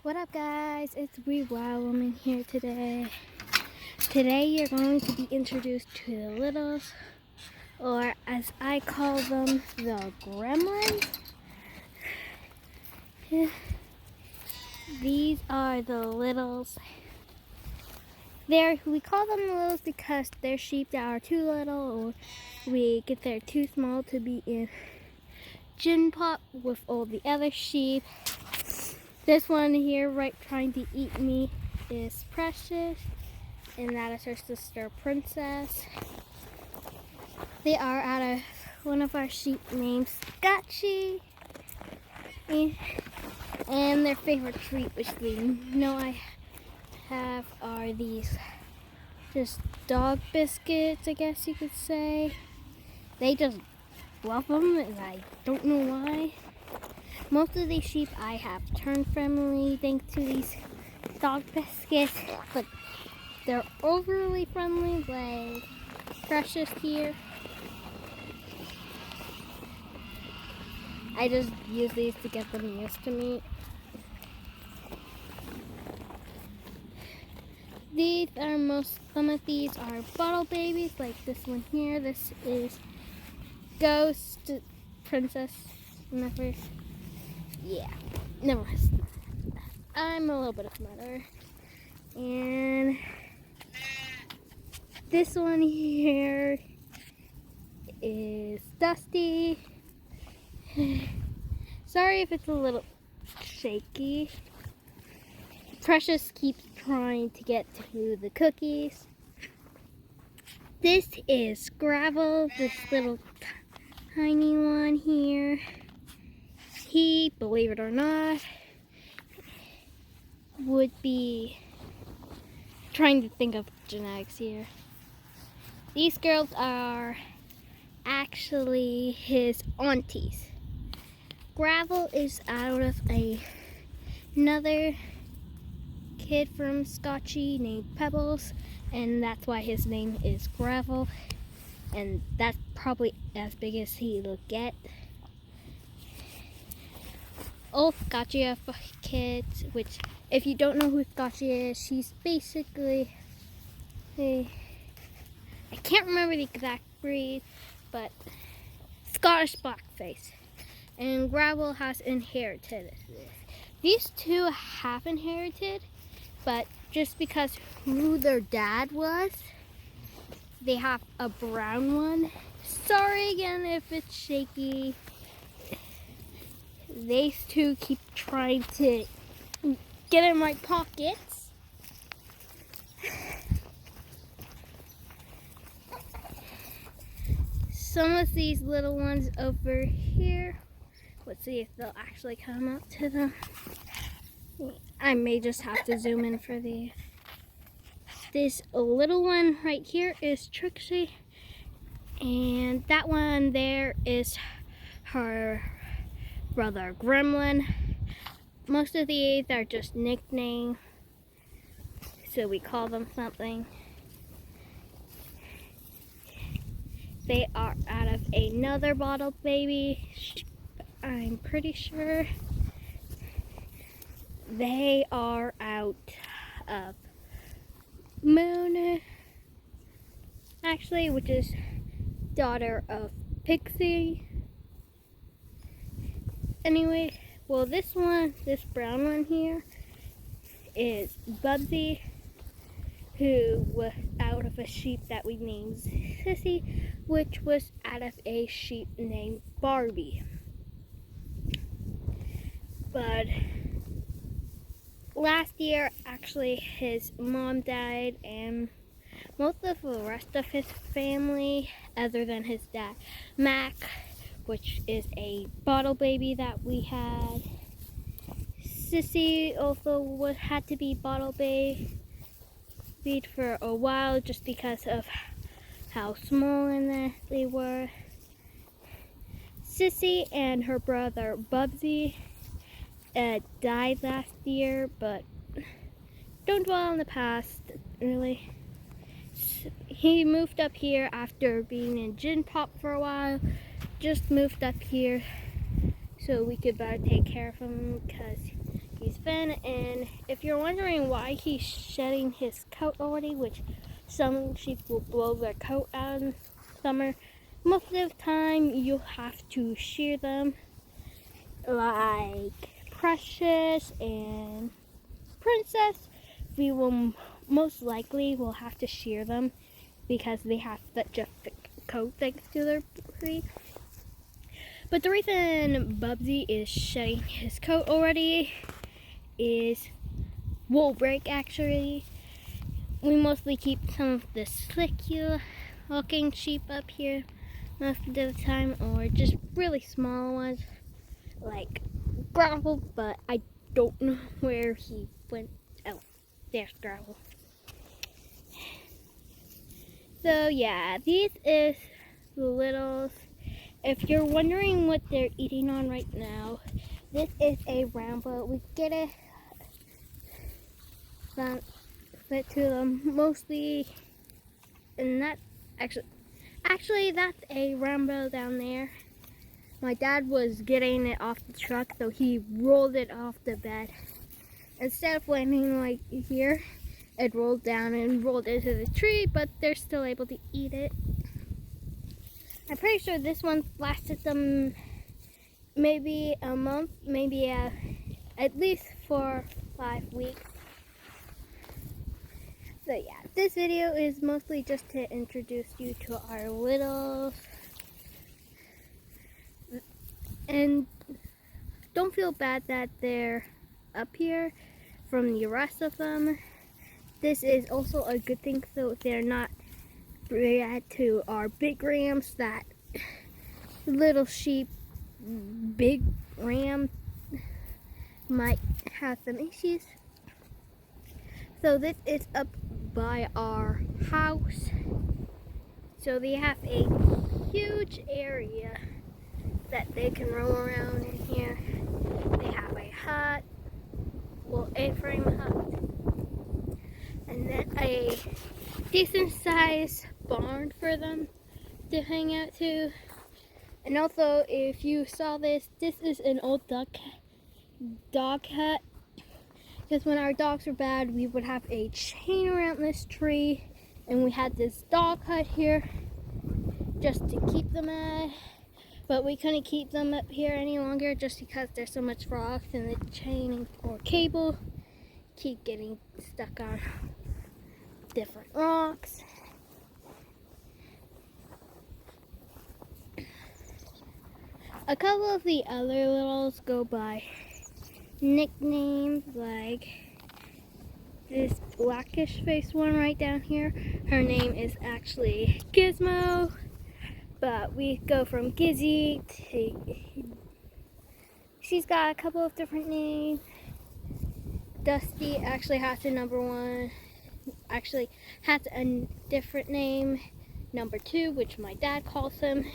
What up, guys? It's Wee Wow Woman here today. Today you're going to be introduced to the littles, or as I call them, the gremlins. These are the littles. We call them the littles because they're sheep that are too little, or we get they're too small to be in gin pot with all the other sheep. This one here, right, trying to eat me, is Precious, and that is her sister, Princess. They are out of one of our sheep named Scotchy, and their favorite treat, which they know I have, are these just dog biscuits, I guess you could say. They just love them, and I don't know why. Most of these sheep I have turned friendly thanks to these dog biscuits, but they're overly friendly, like Precious here. I just use these to get them used to me. Some of these are bottle babies, like this one here. This is Ghost Princess. Never I'm a little bit of a mother. And this one here is Dusty. Sorry if it's a little shaky. Precious keeps trying to get to the cookies. This is Gravel, this little tiny one here. He, believe it or not, would be trying to think of genetics here. These girls are actually his aunties. Gravel is out of another kid from Scotchy named Pebbles, and that's why his name is Gravel, and that's probably as big as he'll get. All Scotchy have kids, which, if you don't know who Scotchy is, she's basically I can't remember the exact breed, but Scottish blackface. And Gravel has inherited this. These two have inherited, but just because who their dad was, they have a brown one. Sorry again if it's shaky. These two keep trying to get in my pockets. Some of these little ones over here, let's see if they'll actually come up to them. I may just have to zoom in for this little one right here is Trixie, and that one there is her brother Gremlin. Most of these are just nicknames, so we call them something. They are out of another bottle baby, I'm pretty sure. They are out of Moon, actually, which is daughter of Pixie. Anyway, well, this brown one here is Bubsy, who was out of a sheep that we named Sissy, which was out of a sheep named Barbie. But last year, actually, his mom died, and Most of the rest of his family, other than his dad, Mac, which is a bottle baby that we had. Sissy also had to be bottle babied for a while just because of how small and they were. Sissy and her brother Bubsy died last year, but don't dwell on the past, really. He moved up here after being in Gin Pop for a while. Just moved up here so we could better take care of him because he's thin. And if you're wondering why he's shedding his coat already, which some sheep will blow their coat out in summer, most of the time you'll have to shear them, like Precious and Princess. We will most likely will have to shear them because they have such a thick coat thanks to their breed. But the reason Bubsy is shedding his coat already is wool break. Actually, we mostly keep some of the slicky looking sheep up here most of the time, or just really small ones like Gravel, but I don't know where he went. Oh, there's Gravel. So yeah, these is the littles. If you're wondering what they're eating on right now, this is a Rambo. We get it fed to them mostly, and that actually that's a Rambo down there. My dad was getting it off the truck, so he rolled it off the bed. Instead of landing like here, it rolled down and rolled into the tree, but they're still able to eat it. I'm pretty sure this one lasted them maybe a month, maybe at least 4 or 5 weeks. So yeah, this video is mostly just to introduce you to our littles. And don't feel bad that they're up here from the rest of them. This is also a good thing, so they're not bred to our big rams that little sheep, big ram might have some issues. So this is up by our house. So they have a huge area that they can roam around in here. They have a hut, well, A-frame hut, and then a decent sized barn for them to hang out to. And also, if you saw this is an old dog hut. Because when our dogs were bad, we would have a chain around this tree, and we had this dog hut here just to keep them at. But we couldn't keep them up here any longer just because there's so much rocks and the chain or cable keep getting stuck on different rocks. A couple of the other littles go by nicknames, like this blackish face one right down here. Her name is actually Gizmo, but we go from Gizzy to, she's got a couple of different names. Dusty actually has a number 1, actually has a different name, number 2, which my dad calls him,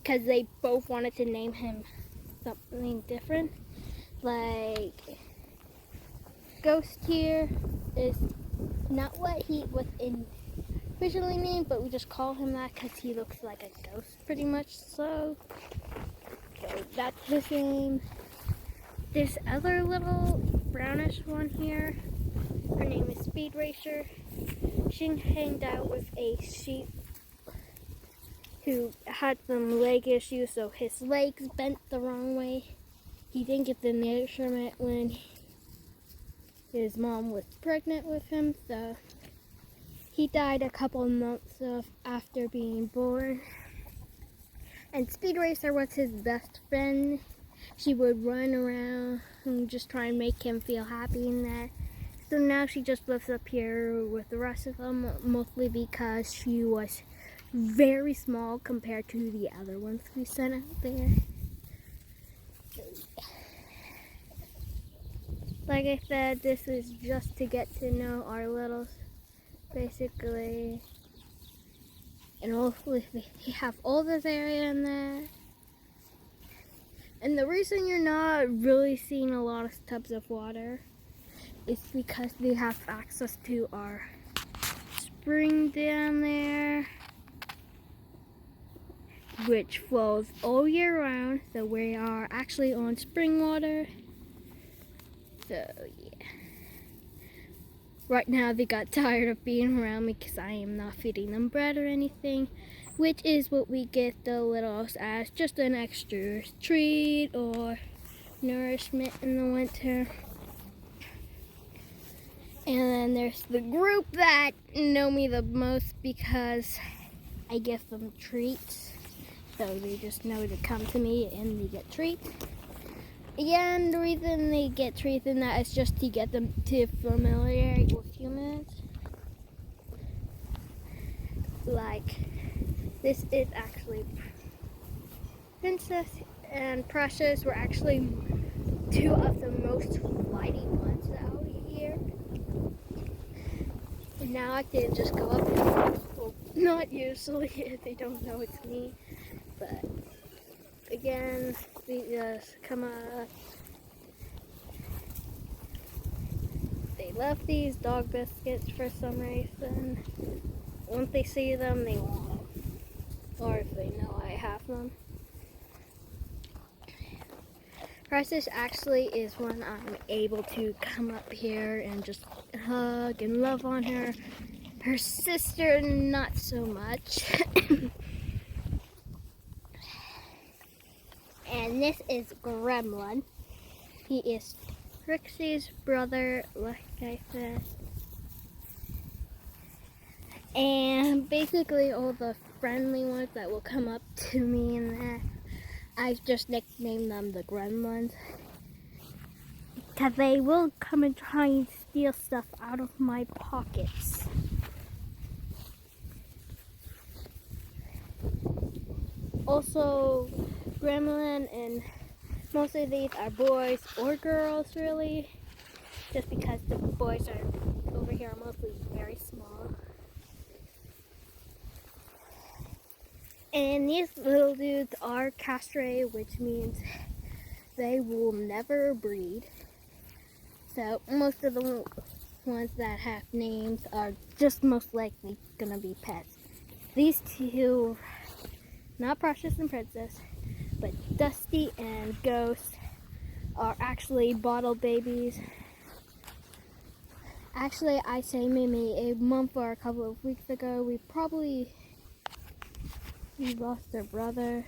because they both wanted to name him something different. Like Ghost here is not what he was originally named, but we just call him that because he looks like a ghost pretty much. So that's his name. This other little brownish one here, her name is Speed Racer. She hanged out with a sheep who had some leg issues, so his legs bent the wrong way. He didn't get the measurement when his mom was pregnant with him, so he died a couple months after being born. And Speed Racer was his best friend. She would run around and just try and make him feel happy and that. So now she just lives up here with the rest of them, mostly because she was very small compared to the other ones we sent out there. Like I said, this is just to get to know our littles, basically. And hopefully we have all this area in there. And the reason you're not really seeing a lot of tubs of water is because they have access to our spring down there, which flows all year round. So we are actually on spring water. So yeah. Right now they got tired of being around me because I am not feeding them bread or anything, which is what we get the littles as, just an extra treat or nourishment in the winter. And then there's the group that know me the most because I give them treats. So they just know to come to me and they get treats. Again, the reason they get treats in that is just to get them to familiarize with humans. Like, this is actually Princess and Precious were actually two of the most flighty ones out here. And now I can just go up and, well, not usually if they don't know it's me, but again, they just come up. They love these dog biscuits for some reason. Once they see them, they want them. Or if they know I have them. Precious actually is when I'm able to come up here and just hug and love on her. Her sister, not so much. And this is Gremlin. He is Trixie's brother, like I said. And basically all the friendly ones that will come up to me and that, I've just nicknamed them the Gremlins. Because they will come and try and steal stuff out of my pockets. Also, Gremlin and most of these are boys or girls, really. Just because the boys are over here are mostly very small. And these little dudes are castrated, which means they will never breed. So most of the ones that have names are just most likely gonna be pets. These two, not Precious and Princess, but Dusty and Ghost are actually bottle babies. Actually, I say maybe a month or a couple of weeks ago, we lost their brother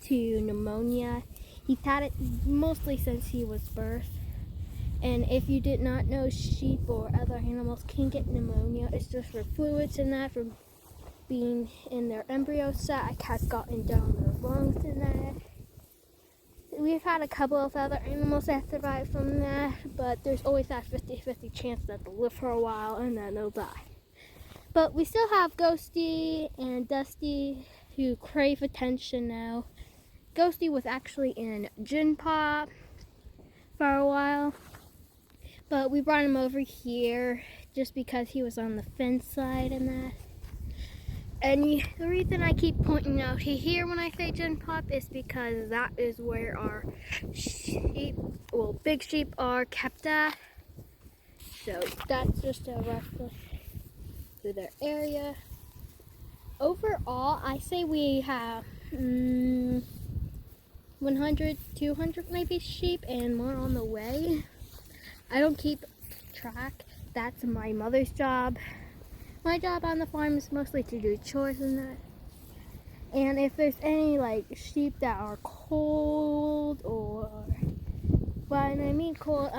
to pneumonia. He's had it mostly since he was birthed. And if you did not know, sheep or other animals can get pneumonia. It's just for fluids and that, from being in their embryo sac has gotten down their lungs and that. We've had a couple of other animals that survived from that, but there's always that 50-50 chance that they'll live for a while and then they'll die. But we still have Ghosty and Dusty who crave attention now. Ghosty was actually in Gin Pop for a while, but we brought him over here just because he was on the fence side and that. And the reason I keep pointing out here when I say Gin Pop is because that is where our sheep, well, big sheep are kept at. So that's just a reference to their area. Overall, I say we have 100, 200 maybe sheep and more on the way. I don't keep track. That's my mother's job. My job on the farm is mostly to do chores and that. And if there's any like sheep that are cold or, when I mean cold,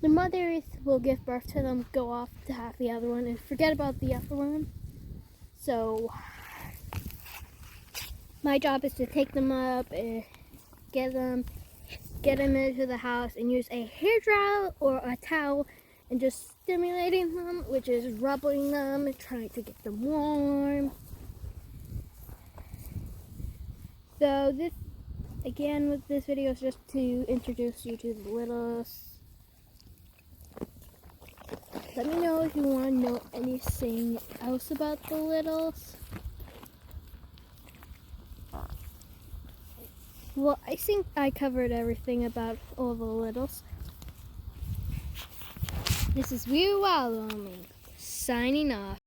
the mothers will give birth to them, go off to have the other one, and forget about the other one. So my job is to take them up and get them into the house and use a hairdryer or a towel and just stimulating them, which is rubbing them, trying to get them warm. So this, again, with this video is just to introduce you to the littles. Let me know if you want to know anything else about the littles. Well, I think I covered everything about all the littles. This is Weird Wyoming, signing off.